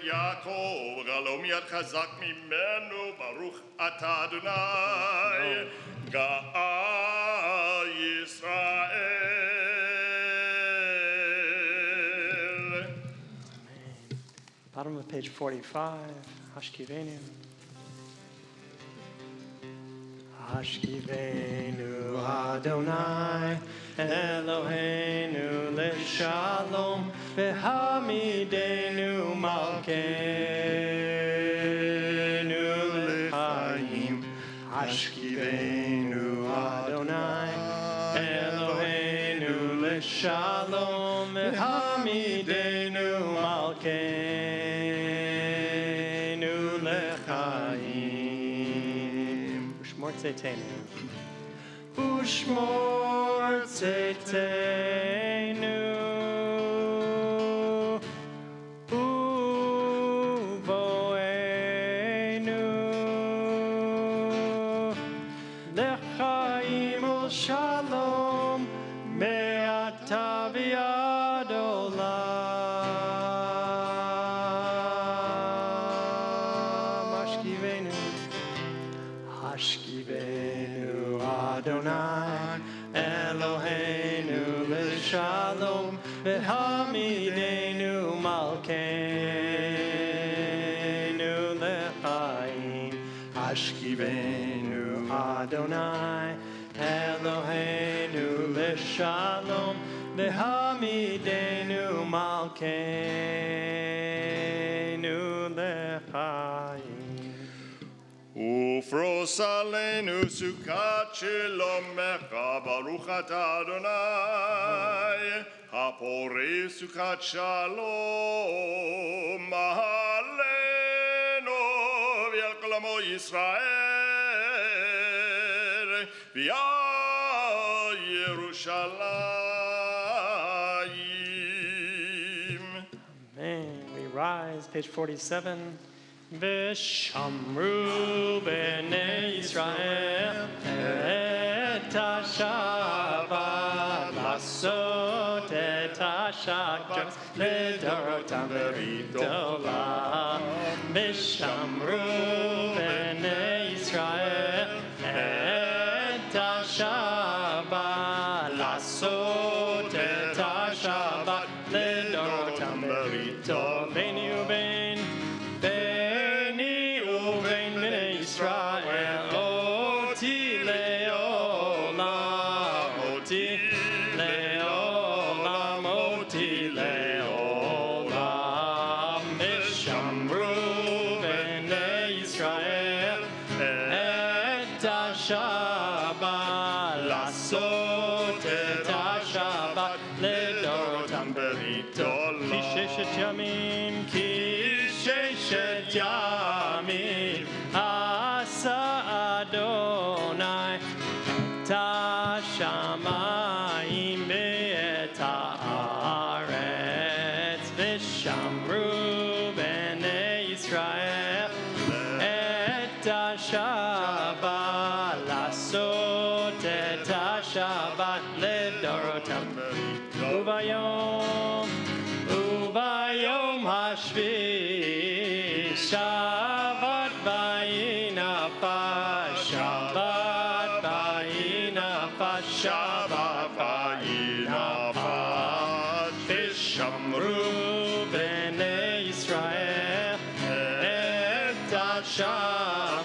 יעקב, גלום יד חזק ממנו, ברוך אתה אדוני, גאל ישראל. Bottom of page 45, Hashkivenu. Hashkivenu Adonai, Eloheinu leshalom, v'hamidenu malkeinu lechaim. Hashkivenu Adonai, Eloheinu leshalom, v'hamidenu malkeinu lechaim. Ushmor tzeitenu. Ushmor tzeitenu. Uvoenu. Lechaim u'shalom. Me'ata v'ad olam. Hashkivenu. Hashkivenu Adonai, Eloheinu leshalom, v'hamidenu malkeinu lechaim. Hashkivenu Adonai, Eloheinu leshalom, v'hamidenu malkeinu lechaim. ופרוס עלינו סוכת שלומך, ברוך אתה אדוני, הפורש סוכת שלום עלינו ועל כל עמו ישראל ועל ירושלים. Amen. We rise, page 47. V'shamru b'nei Yisrael et ha-shabbat lasot et ha-shakras לדורותם ברית עולם. V'shamru b'nei Yisrael et ha-shabbat lasot et ha-shabbat לדורותם ברית עולם. Beni uben Israel, oti leolam, oti leolam, oti leolam. V'shamru b'nei Israel et ha-shabbat lasot et ha-shabbat לדורותם ברית עולם. כי ששת ימים, כי ששת ימים עשה אדוני את השמיים ואת הארץ, ושמרו בני ישראל את השבת לעשות את השבת לדורותם. וביום השביעי שבת וינפש, שבת וינפש, שבת וינפש. ושמרו בני ישראל את השבת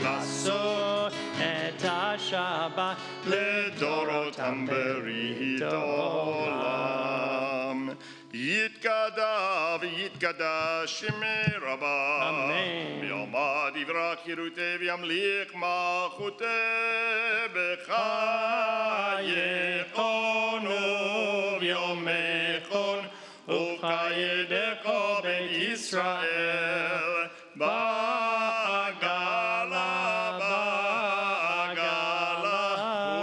לעשות את השבת לדורותם ברית עולם. יתגדע ויתקדש שמי רבה, ויעמד יברא חירותי וימליך מלכותי בחייכון וביומכון ובחייך בית ישראל בעגלה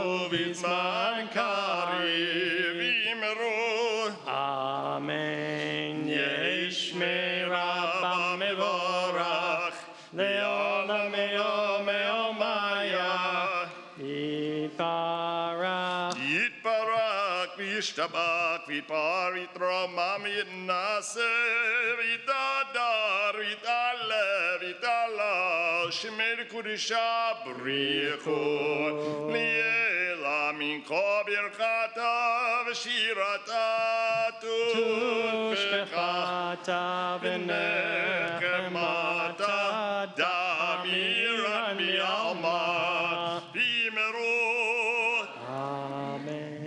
ובזמן קריב יאמרו אמן. ישמי רבא מבורך לעולמי עולמי עולמי yishtabak v'par v'tramam v'naser v'tadar v'talev v'talal shemer kudisha brichu li'ela minko birchata v'shirata Tushbechata v'nechemata damiran bi'alma v'meru. Amen.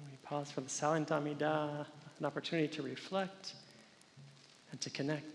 We pause for the Silent Amidah, an opportunity to reflect and to connect.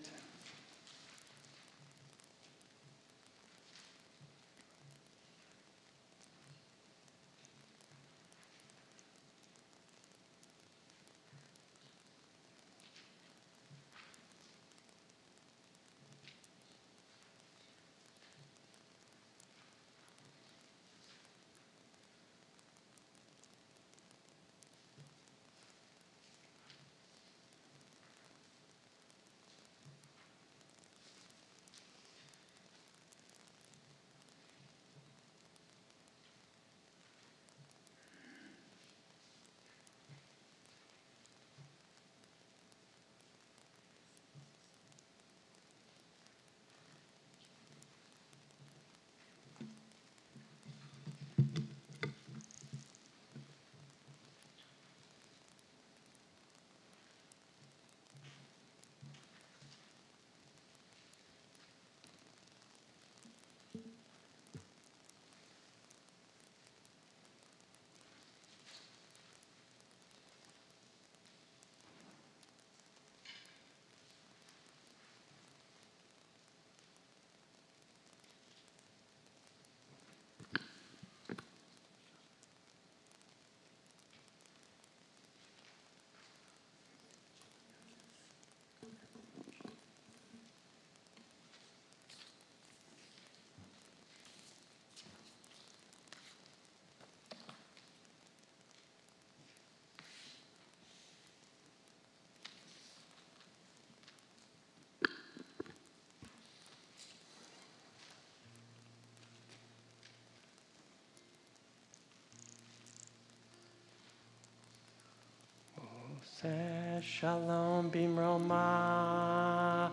Shalom bimroma,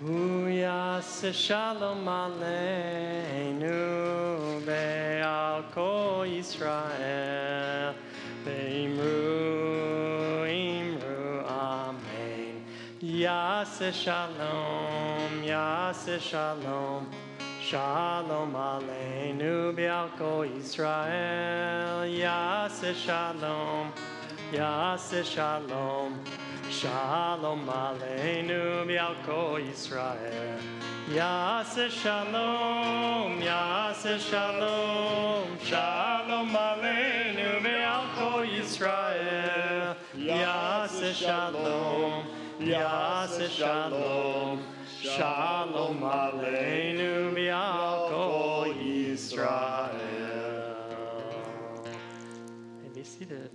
huyas shalom aleinu be'al kol Yisrael, be'imru imru amen. Yas shalom, shalom aleinu be'al kol Yisrael, yas shalom. Yaseh shalom, shalom aleinu bi'al kol Yisrael. Yaseh shalom, shalom aleinu bi'al kol Yisrael. Yaseh shalom, shalom aleinu bi'al kol Yisrael. Be seated.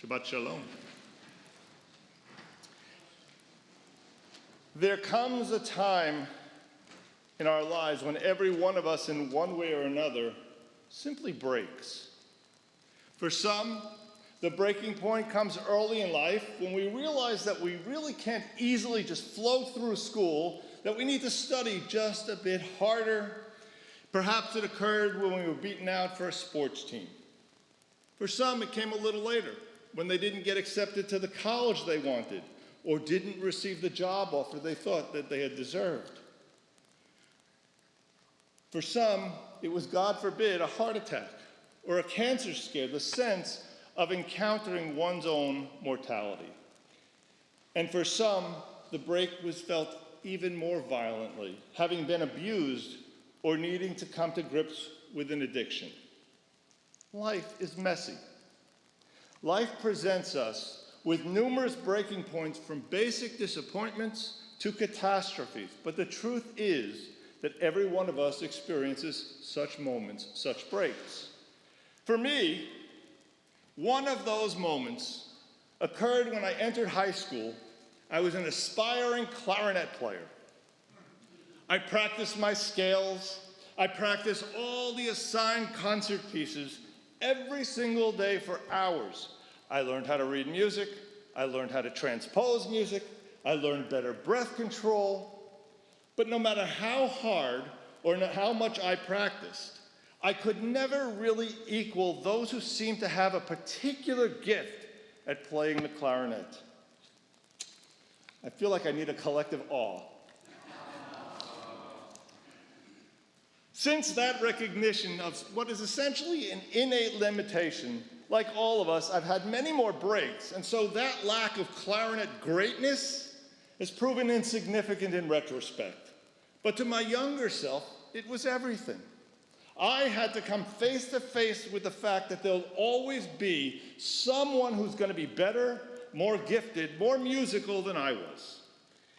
Shabbat Shalom. There comes a time in our lives when every one of us, in one way or another, simply breaks. For some, the breaking point comes early in life when we realize that we really can't easily just float through school, that we need to study just a bit harder. Perhaps it occurred when we were beaten out for a sports team. For some, it came a little later, when they didn't get accepted to the college they wanted, or didn't receive the job offer they thought that they had deserved. For some, it was, God forbid, a heart attack or a cancer scare, the sense of encountering one's own mortality. And for some, the break was felt even more violently, having been abused or needing to come to grips with an addiction. Life is messy. Life presents us with numerous breaking points from basic disappointments to catastrophes. But the truth is that every one of us experiences such moments, such breaks. For me, one of those moments occurred when I entered high school. I was an aspiring clarinet player. I practiced my scales. I practiced all the assigned concert pieces, every single day for hours. I learned how to read music. I learned how to transpose music. I learned better breath control. But no matter how hard or how much I practiced, I could never really equal those who seemed to have a particular gift at playing the clarinet. I feel like I need a collective awe. Since that recognition of what is essentially an innate limitation, like all of us, I've had many more breaks, and so that lack of clarinet greatness has proven insignificant in retrospect. But to my younger self, it was everything. I had to come face to face with the fact that there'll always be someone who's going to be better, more gifted, more musical than I was.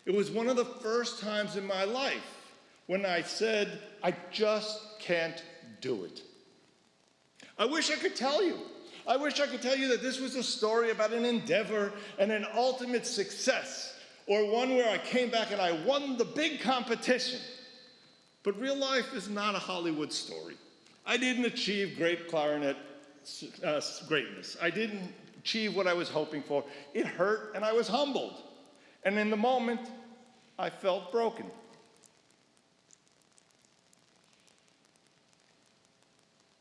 It was one of the first times in my life when I said, I just can't do it. I wish I could tell you. I wish I could tell you that this was a story about an endeavor and an ultimate success, or one where I came back and I won the big competition. But real life is not a Hollywood story. I didn't achieve great clarinet greatness. I didn't achieve what I was hoping for. It hurt and I was humbled. And in the moment, I felt broken.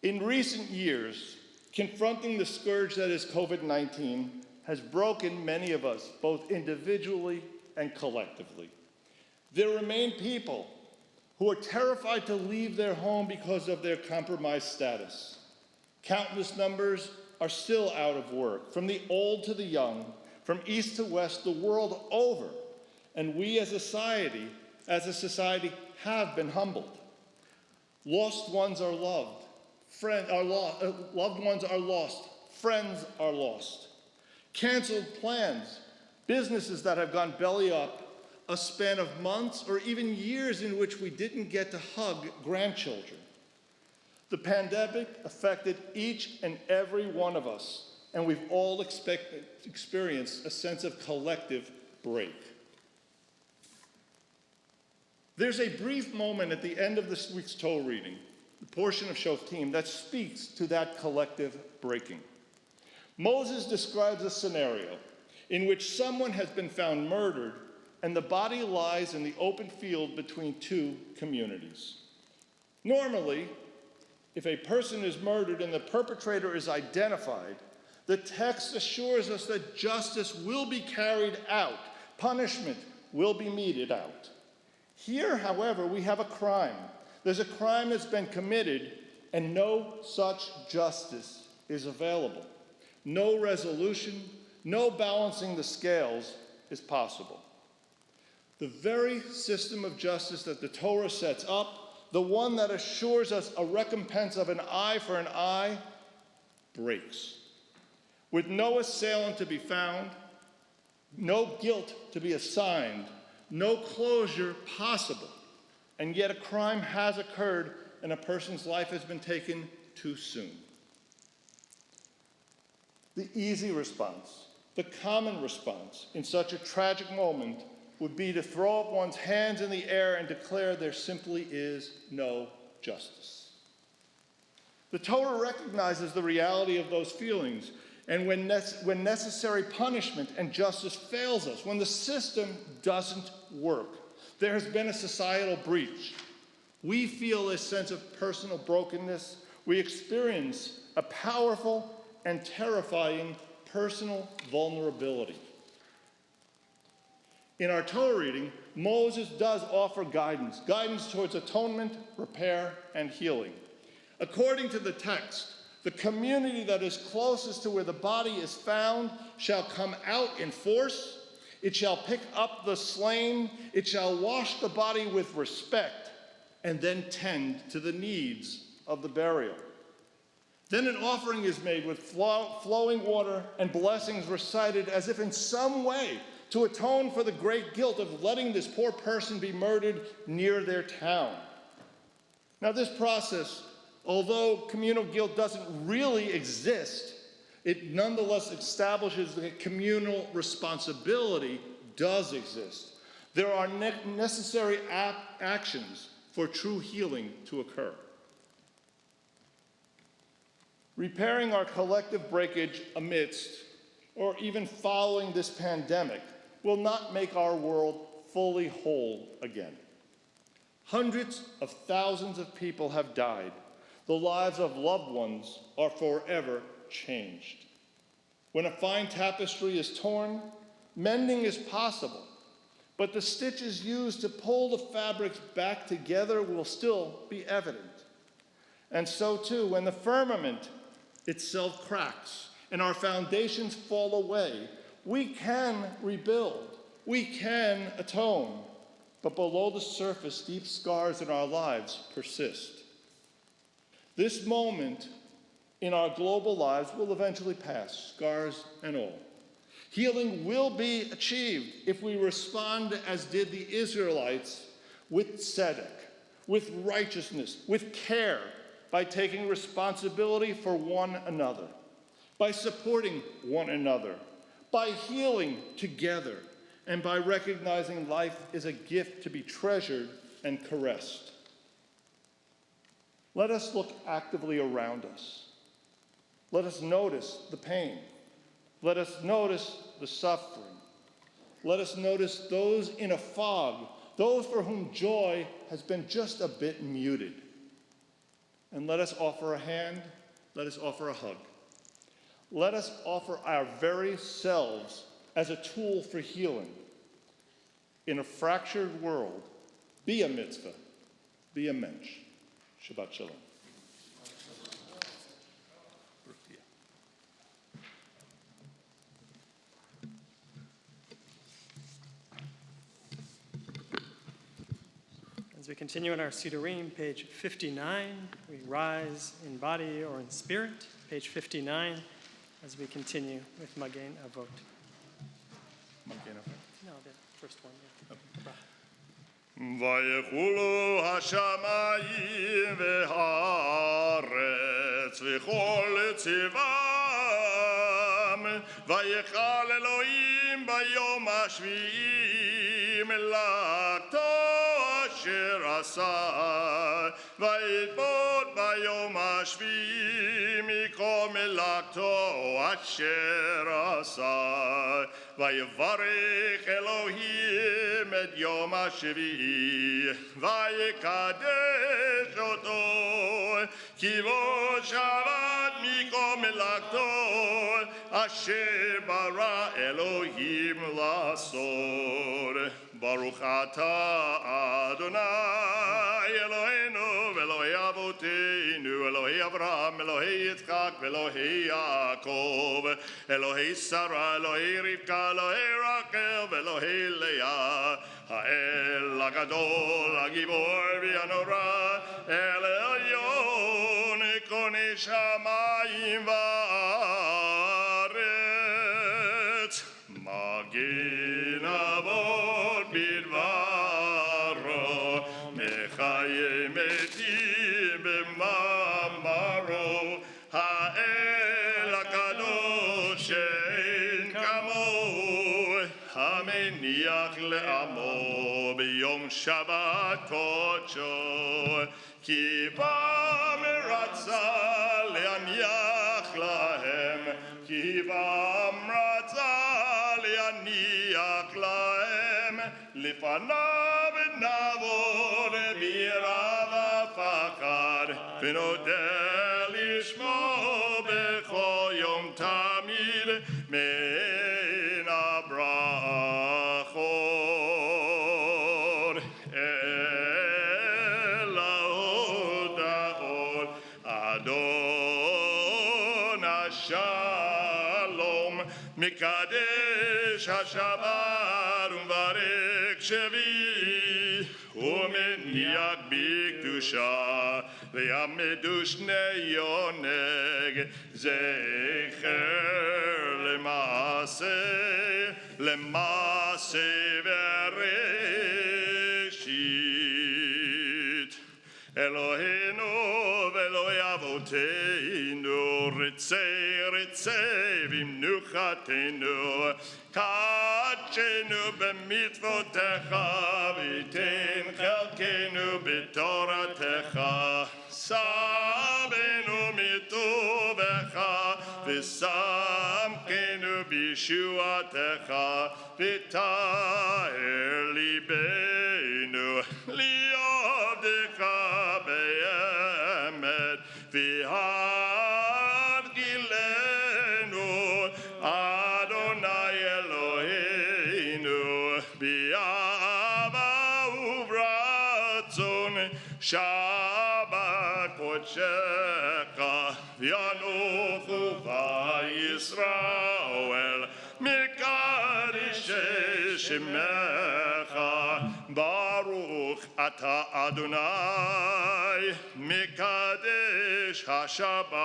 In recent years, confronting the scourge that is COVID-19 has broken many of us, both individually and collectively. There remain people who are terrified to leave their home because of their compromised status. Countless numbers are still out of work, from the old to the young, from east to west, the world over. And we as a society, have been humbled. Lost ones are loved. Loved ones are lost. Friends are lost. Canceled plans. Businesses that have gone belly up. A span of months or even years in which we didn't get to hug grandchildren. The pandemic affected each and every one of us, and we've all experienced a sense of collective break. There's a brief moment at the end of this week's Torah reading, the portion of Shoftim, that speaks to that collective breaking. Moses describes a scenario in which someone has been found murdered and the body lies in the open field between two communities. Normally, if a person is murdered and the perpetrator is identified, the text assures us that justice will be carried out, punishment will be meted out. Here, however, we have a crime. There's a crime that's been committed, and no such justice is available. No resolution, no balancing the scales is possible. The very system of justice that the Torah sets up, the one that assures us a recompense of an eye for an eye, breaks. With no assailant to be found, no guilt to be assigned, no closure possible, and yet a crime has occurred and a person's life has been taken too soon. The easy response, the common response in such a tragic moment would be to throw up one's hands in the air and declare there simply is no justice. The Torah recognizes the reality of those feelings, and when necessary punishment and justice fails us, when the system doesn't work, there has been a societal breach. We feel a sense of personal brokenness. We experience a powerful and terrifying personal vulnerability. In our Torah reading, Moses does offer guidance towards atonement, repair, and healing. According to the text, the community that is closest to where the body is found shall come out in force. It shall pick up the slain. It shall wash the body with respect, and then tend to the needs of the burial. Then an offering is made with flowing water and blessings recited as if in some way to atone for the great guilt of letting this poor person be murdered near their town. Now, this process, although communal guilt doesn't really exist, it nonetheless establishes that communal responsibility does exist. There are necessary actions for true healing to occur. Repairing our collective breakage amidst, or even following this pandemic, will not make our world fully whole again. Hundreds of thousands of people have died. The lives of loved ones are forever changed. When a fine tapestry is torn, mending is possible, but the stitches used to pull the fabrics back together will still be evident. And so too, when the firmament itself cracks and our foundations fall away, we can rebuild, we can atone, but below the surface, deep scars in our lives persist. This moment in our global lives will eventually pass, scars and all. Healing will be achieved if we respond as did the Israelites, with tzedek, with righteousness, with care, by taking responsibility for one another, by supporting one another, by healing together, and by recognizing life is a gift to be treasured and caressed. Let us look actively around us. Let us notice the pain. Let us notice the suffering. Let us notice those in a fog, those for whom joy has been just a bit muted. And let us offer a hand, let us offer a hug. Let us offer our very selves as a tool for healing. In a fractured world, be a mitzvah, be a mensch. Shabbat shalom. As we continue in our Siddurim, page 59, we rise in body or in spirit. Page 59, as we continue with Magen Avot. Magen Avot. No, the first one. Yeah. ויחולו השמיים והארץ וכל צבאם ויכל אלוהים ביום השביעי מלאכתו אשר עשה ויתבוד ביום השביעי מכל מלאכתו אשר עשה ויברך אלוהים את יום השביעי ויקדש אותו כי בו שבת מכל מלאכתו אשר ברא אלוהים לעשות. ברוך אתה אדוני אלוהינו ואלוהי אבותינו אלוהי אברהם אלוהי יצחק ואלוהי יעקב אלוהי שרה אלוהי רבקה אלוהי רחל ואלוהי לאה האל הגדול הגיבור והנורא אל עליון קונה שמיים וארץ מגן אבות בדברו מחיה מתים במאמרו האל הקדוש שאין כמוהו המניח לעמו ביום שבת קודשו כי פעם רצה להניח להם כי פעם רצה להניח להם לפניו נעבוד ביראה ופחד ונודה לשמו בכל יום תמיד מן הברכות אל ההודעות אדון השלום מקדש השבת ומברך שביעי ומניח בקדושה ויעמדו שני יונק זכר למעשה בראשית אלוהינו ואלוהי אבותינו רצה במנוחתנו קדשנו במצוותיך ויתן חלקנו בתורתך סבנו מטובך ושמחנו בישועתך, ותאר ליבנו לעבדך באמת, והרגילנו אדוני אלוהינו באהבה וברצון שבת קודשך, וינוחו בישראל מקדשי שמך. ברוך אתה אדוני מקדש השבת.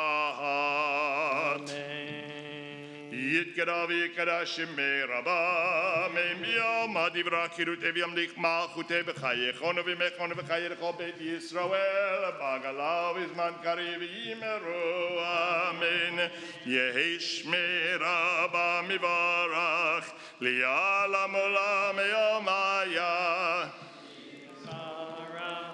יתקרא ויקדש שמי רבה, מיום הדברה קירותי וימליך מלכותי בחייכון ובמכון ובחיי לכל בית ישראל, בגלה ובזמן קריב יאמרו אמן. יהי שמי רבה מברך, לעולם עולם יומיה.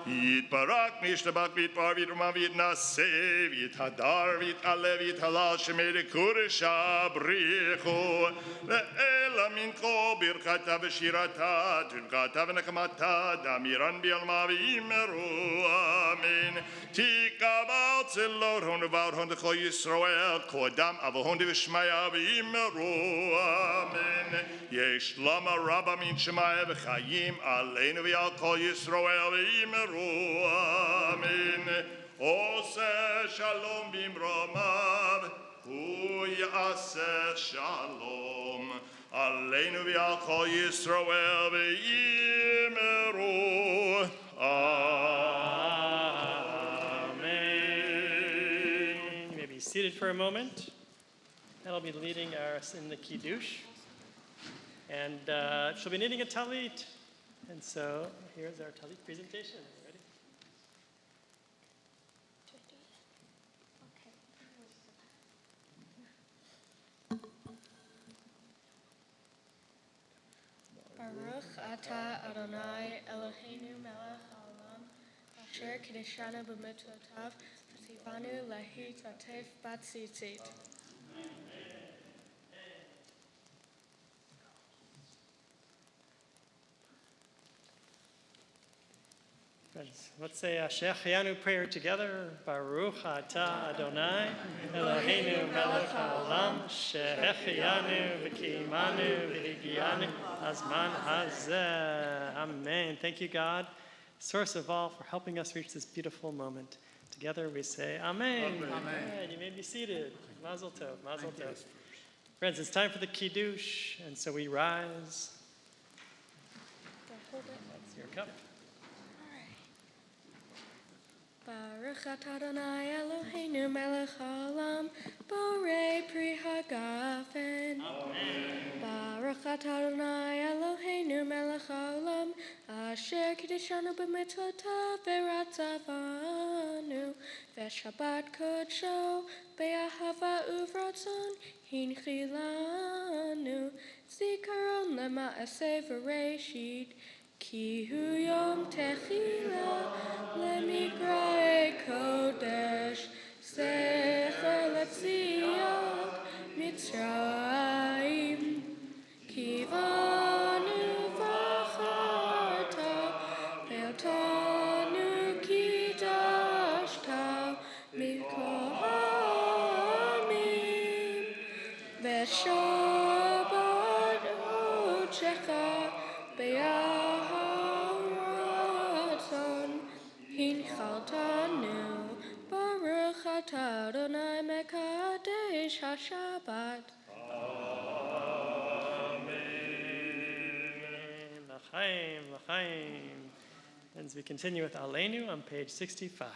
יתברך וישתבח ויתפאר ויתרומם ויתנשא ויתהדר ויתעלה ויתהלל שמי לקודש הבריחו, לאלה מנחה ברכתה ושירתה, תברכתה ונחמתה, דמירן ביעלמה ויאמרו אמן. תקבל צלות הון ובעל הון לכל ישראל, קודם אבו הון ושמיה ויאמרו אמן. יש שלום רבה מן שמיה וחיים עלינו ועל כל ישראל ויאמרו אמן. עושה שלום במרומיו, הוא יעשה שלום עלינו ועל כל ישראל ויאמרו Amen. You may be seated for a moment. I'll be leading us in the Kiddush. And she'll be knitting a talit. And so here's our talit presentation. Ready? Baruch atah Adonai Eloheinu melech haolam, asher kiddushanu b'mitzvotav, v'tzivanu lahitzatev b'tzitzit. Friends, let's say a Shechianu prayer together. Baruch atah Adonai Eloheinu melech haolam, shehechianu v'kiyimanu v'higianu azman hazeh. Amen. Thank you, God, source of all, for helping us reach this beautiful moment. Together we say Amen. Amen. Amen. You may be seated. Mazel tov. Mazel tov. Friends, it's time for the Kiddush, and so we rise. That's your cup. Baruch atah Adonai Eloheinu melech haolam, borei pri hagafen. Baruch atah Adonai Eloheinu melech haolam, asher kiddushanu b'mitzvotav v'ratzavanu, v'shabbat kodsho be'ahava uvratzon hinchilanu, zikaron lema'aseh v'reishit, ki hu yom techila lemigrae kodesh, zecher letziat Mitzrayim, ki vanu v'acharta, ve'otanu kidashta mikol ha'amim, ve'shabbat hodecha be'aharatzon hinchaltanu. Baruch atah Adonai mekadesh haShabbat. L'chaim, l'chaim. As we continue with Aleinu on page 65.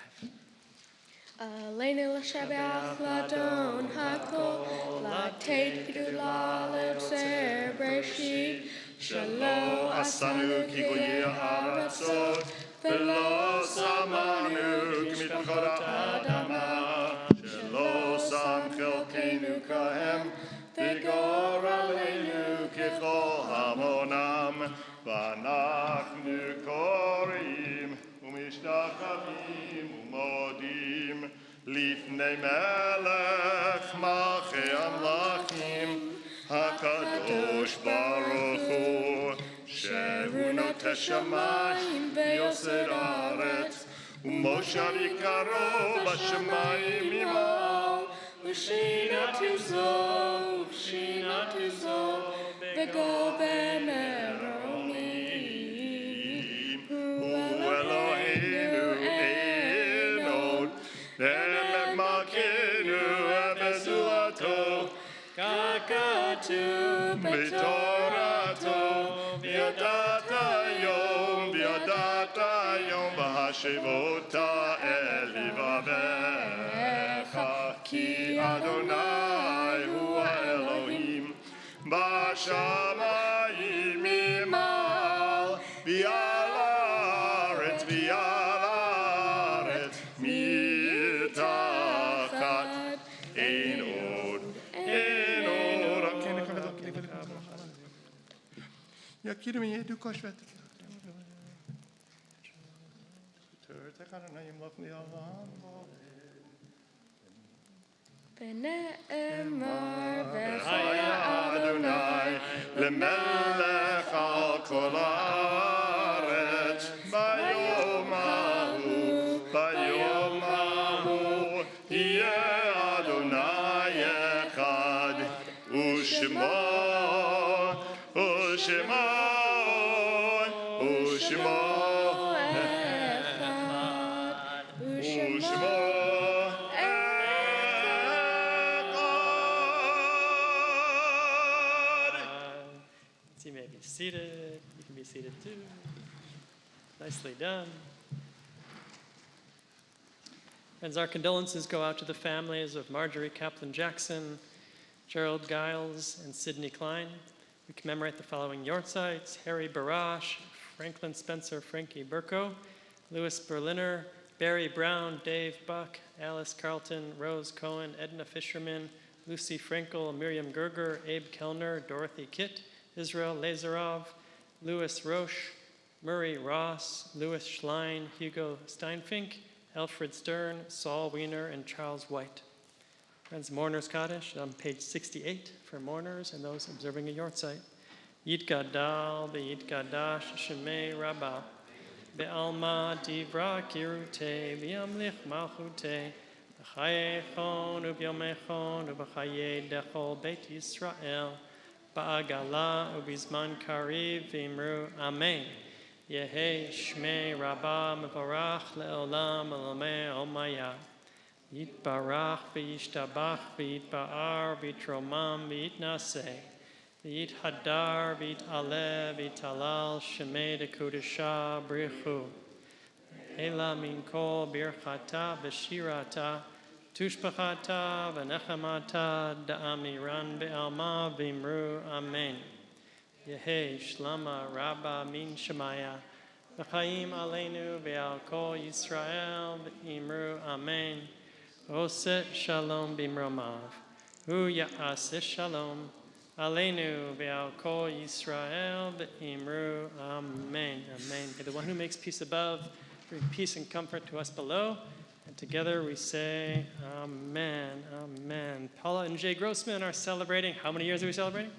Aleinu l'shabeach l'adon hakol, l'ateit gdula l'tzer breshit, shelo asanu ki goyei haratzot, velo samanu ki mitachot ha'adama, shelo sam chelkeinu kahem, v'gor aleinu kechol hamonam, v'anachnu korim umishtachavim umodim lifnei melech מלכי המלכים, הקדוש ברוך הוא, שהוא נוטש שמיים ויוסד הארץ, ומושב יקרו בשמיים ממעל, ושכינתו זו בגו במרומים. הוא אלוהינו אין עוד, נלך מלכנו וזולתו, כך כתוב בתורתו, וידעת היום בהשבות אל לבביך, כי אדוני הוא האלוהים בשמיים ממעל, ועל הארץ מתחת, אין עוד. יכירו מי ידעו כושבת. תורתך אדוני ימלוך לעולם. ונאמר וחיה אדוני למלך על כל הארץ. ביום ההוא יהיה אדוני אחד, ושמו You may be seated. You can be seated too. Nicely done. Friends, our condolences go out to the families of Marjorie Kaplan Jackson, Gerald Giles, and Sidney Klein. We commemorate the following Yortzites: Harry Barash, Franklin Spencer, Frankie Burko, Louis Berliner, Barry Brown, Dave Buck, Alice Carlton, Rose Cohen, Edna Fisherman, Lucy Frankel, Miriam Gerger, Abe Kellner, Dorothy Kitt, Israel Lazarov, Louis Roche, Murray Ross, Louis Schlein, Hugo Steinfink, Alfred Stern, Saul Wiener, and Charles White. Friends, Mourner's Kaddish on page 68 for mourners and those observing a Yortzeit. Yitgadal beYitgadash Shemei Rabbah be'alma divra kirute b'yamlich malchute b'chayechon u'b'yomechon u'b'chayei dechol Beit Yisrael ba'agala u'bizman kariv v'imru Amen. Yehi Shmei Rabbah mevorach le'olam elamei omaya. Yitbarach v'yishtabach v'yitba'ar v'yitromam v'yitnaseh v'yithadar v'yit'aleh v'yit'alal shemei dekudesha brichu ela min kol birchata v'shirata tushbachata v'nechamata da'amiran be'alma v'imru amen. Yehi shlama rabba min shemaya v'chaim aleinu ve'al kol Yisrael v'imru amen. Oset shalom bimromav, hu ya'aseh shalom, aleinu ve'al kol Yisrael v'imru amen. Amen. May the one who makes peace above bring peace and comfort to us below. And together we say, amen, amen. Paula and Jay Grossman are celebrating, how many years are we celebrating?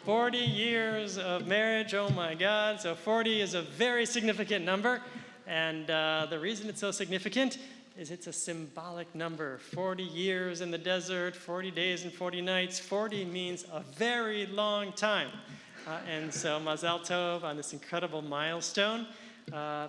40 years of marriage, oh my God. So 40 is a very significant number. And the reason it's so significant is it's a symbolic number. 40 years in the desert, 40 days and 40 nights. 40 means a very long time. And so Mazal Tov on this incredible milestone.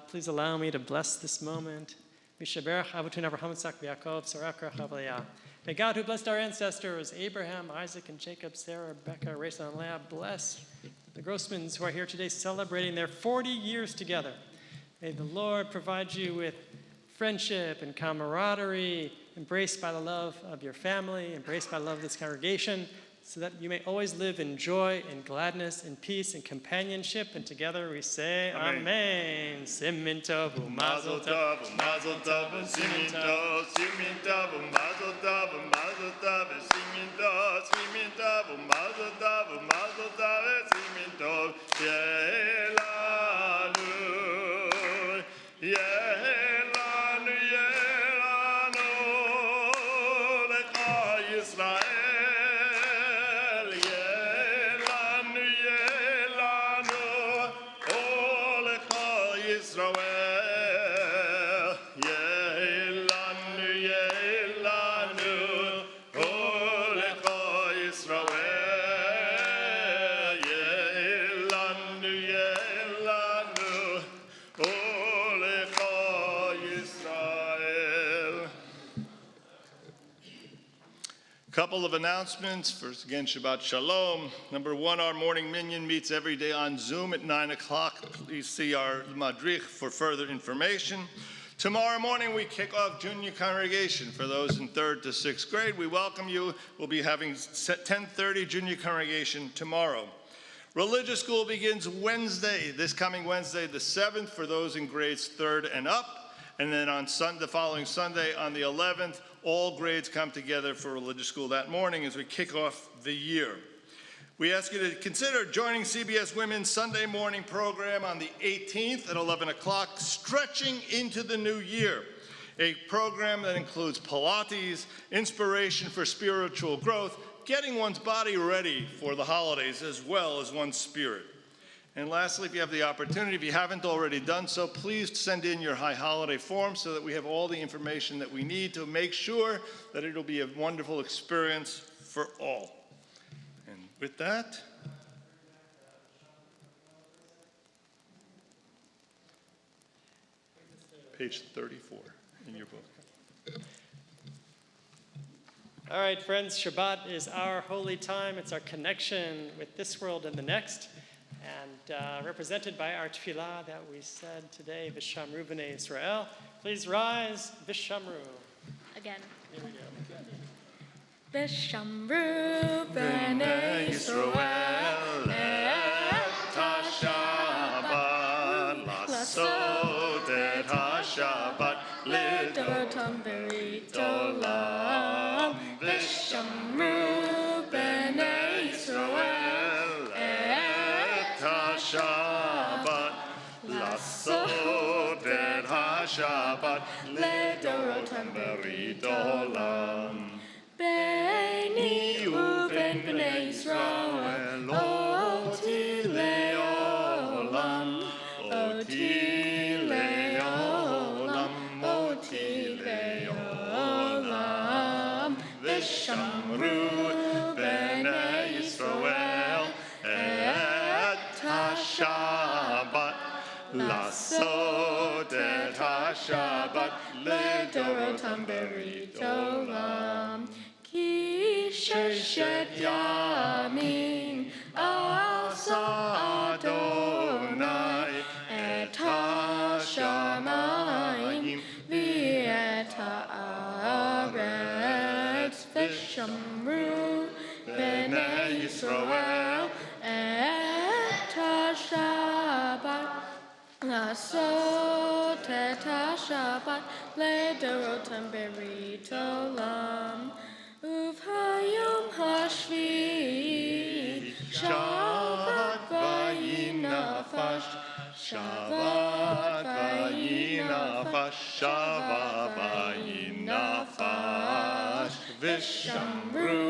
Please allow me to bless this moment. Mishaberach Avotun Avraham Yitzchak Yaakov Sarach Rachav. May God, who blessed our ancestors, Abraham, Isaac, and Jacob, Sarah, Rebecca, Rachel, and Leah, bless the Grossmans who are here today celebrating their 40 years together. May the Lord provide you with friendship and camaraderie, embraced by the love of your family, embraced by the love of this congregation, so that you may always live in joy and gladness and peace and companionship. And together we say, Amen. Simin tov u'mazel tov, Mazel tov, simin tov, simin tov, mazel tov, mazel tov, simin tov, simin tov, mazel tov, mazel tov, simin tov. Yehelanu, yehelanu, yehelanu, lecha Yisrael. Couple of announcements. First, again, Shabbat Shalom. Number one, our morning minyan meets every day on Zoom at 9 o'clock. Please see our madrich for further information. Tomorrow morning, we kick off junior congregation. For those in 3rd to 6th grade, we welcome you. We'll be having 10:30 junior congregation tomorrow. Religious school begins Wednesday, this coming Wednesday, the 7th, for those in grades 3rd and up. And then on the following Sunday, on the 11th, all grades come together for religious school that morning as we kick off the year. We ask you to consider joining CBS Women's Sunday morning program on the 18th at 11 o'clock, Stretching into the New Year, a program that includes Pilates, inspiration for spiritual growth, getting one's body ready for the holidays as well as one's spirit. And lastly, if you have the opportunity, if you haven't already done so, please send in your high holiday form so that we have all the information that we need to make sure that it'll be a wonderful experience for all. And with that, page 34 in your book. All right, friends, Shabbat is our holy time. It's our connection with this world and the next. And represented by our tefillah that we said today, V'shamru b'nei Yisrael. Please rise, V'shamru. Again. Here we go. V'shamru b'nei Yisrael et ha-Shabbat lasot et ha-Shabbat lidorotam berit olam. V'shamru b'nei Yisrael Shabbat, lasot et ha-Shabbat, ledorotam berit olam. Beini uven b'nei Yisrael, oti le'olam, oti le'olam, oti le'olam. V'shamru b'nei Yisrael, Shabbat, lasot et ha-Shabbat, ledorotam berit olam. Ki sheshet yamin asa Adonai et ha-shamayim v'et ha'aretz. V'shamru b'nei Yisrael Shabbat, lasot et ha-Shabbat, ledorotam berit olam. Uv'hayom hashvi'i, Shabbat vayinafash, Shabbat vayinafash, Shabbat vayinafash. V'shamru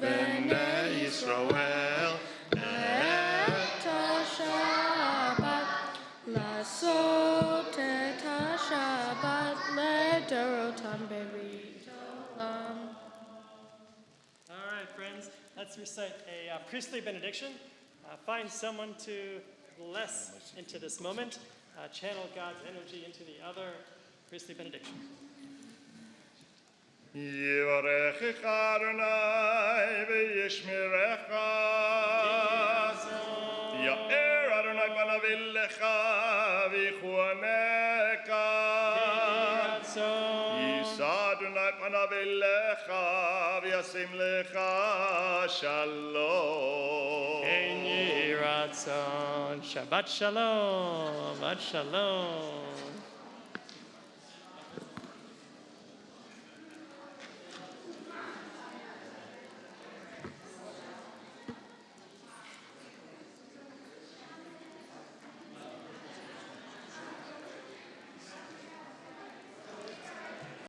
b'nei Yisrael, lasot et ha-Shabbat, ledorotam berit olam. All right, friends, let's recite a priestly benediction. Find someone to bless into this moment. Channel God's energy into the other priestly benediction. Yivarechecha Adonai v'yishmerecha. Ya'er Adonai panav elecha v'yichuaneka. Yisa Adonai panav elecha v'yasim lecha shalom. Ein Yiratzon. Shabbat shalom. Shabbat shalom.